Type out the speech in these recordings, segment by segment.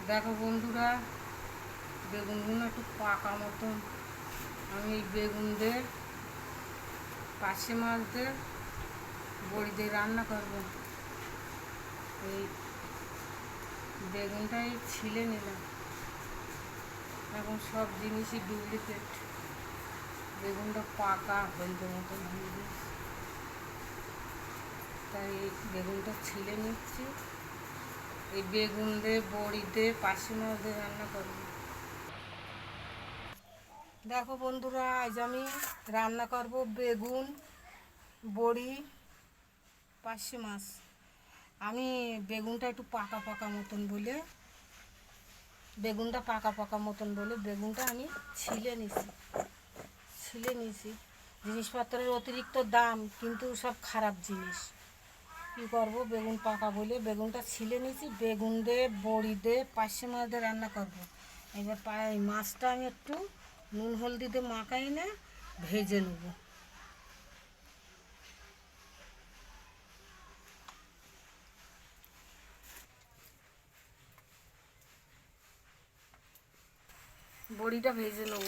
দেখো বন্ধুরা, বেগুনগুলো একটু পাকা মতন আমি এই বেগুন দিয়ে পার্শে মাছ দিয়ে বড়ি দিয়ে রান্না করব। এই বেগুনটাই ছিলে নিলাম। এখন সব জিনিসই ডুপ্লিকেট, বেগুনটা পাকা হলদে মতন হয়ে গেছে, তাই বেগুনটা ছিলে নিচ্ছি। এই বেগুন দিয়ে বড়ি দিয়ে পার্শে মাছ দিয়ে রান্না করব। দেখো বন্ধুরা, আজ আমি রান্না করব বেগুন বড়ি পার্শে মাছ। আমি বেগুনটা একটু পাকা পাকা মতন বলে বেগুনটা আমি ছিলে নিছি। জিনিসপত্রের অতিরিক্ত দাম, কিন্তু সব খারাপ জিনিস। কী করব, বেগুন পাকা বলে বেগুনটা ছিলে নিয়েছি। বেগুন দিয়ে বড়ি দিয়ে পার্শে মাছ দিয়ে রান্না করব। এবার মাছটা আমি একটু নুন হলদি দিয়ে মাখাই না ভেজে নেব। বড়িটা ভেজে নেব।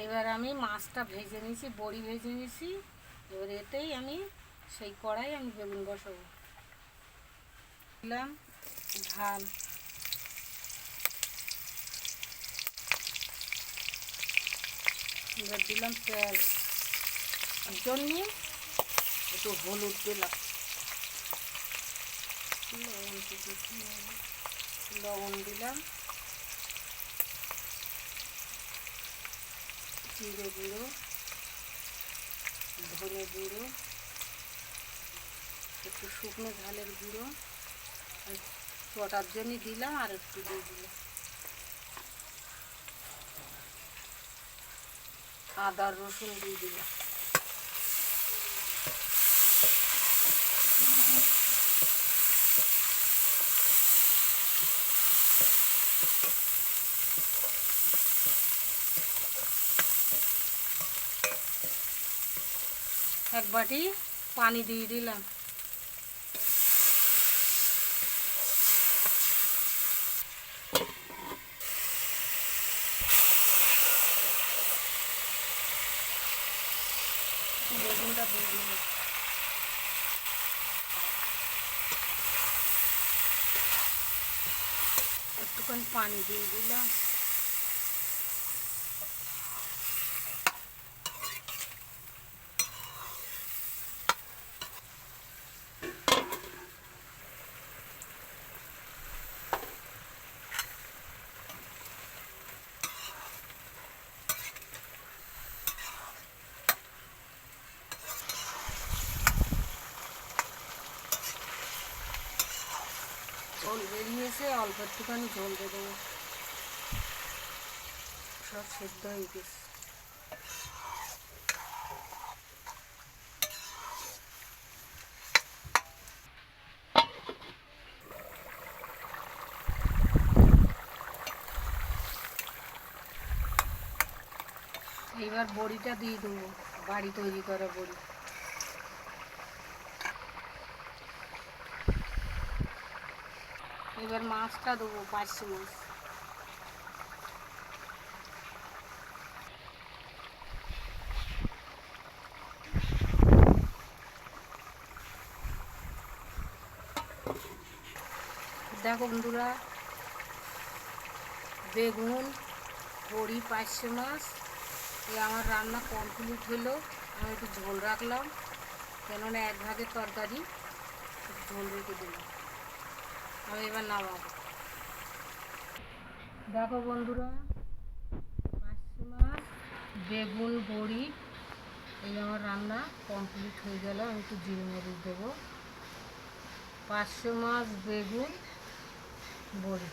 এবার আমি মাছটা ভেজে নিয়েছি, বড়ি ভেজে নিয়েছি। এবার এতেই আমি সেই কড়াই আমি বেগুন বসাবো। দিলাম ঝাল, এবার দিলাম তেল, জন্য একটু হলুদ দিলাম, লবণ দিলাম, জিরে গুঁড়ো, ধনে গুঁড়ো, একটু শুকনো ঝালের গুঁড়ো, চটার জন্য দিলাম, আর একটু দিয়ে দিলাম আদা রসুন দিয়ে দিলাম। এক বাটি পানি দিয়ে দিলাম। বেগুনটা দিয়ে দিলাম। একটুখানি পানি দিয়ে দিলাম। ঝোল বেরিয়েছে, অল্প একটুখানি ঝোল দিয়ে দেবো। সব সেদ্ধ হয়ে গেছে। এইবার বড়িটা দিয়ে দেবো, বাড়ি তৈরি করা বড়ি। এবার মাছটা দেবো, পার্শে মাছ। দেখো বন্ধুরা, বেগুন বড়ি পার্শে মাছ আমার রান্না কমপ্লিট হলো। আমি একটু ঝোল রাখলাম, কেননা এক ভাগের তরকারি, ঝোল রেখে দিলাম। আমি এবার নামাবো। দেখো বন্ধুরা, পার্শে মাছ বেগুন বড়ি আমার রান্না কমপ্লিট হয়ে গেল। আমি একটু জিরে মরিচ দেবো। পার্শে মাছ বেগুন বড়ি।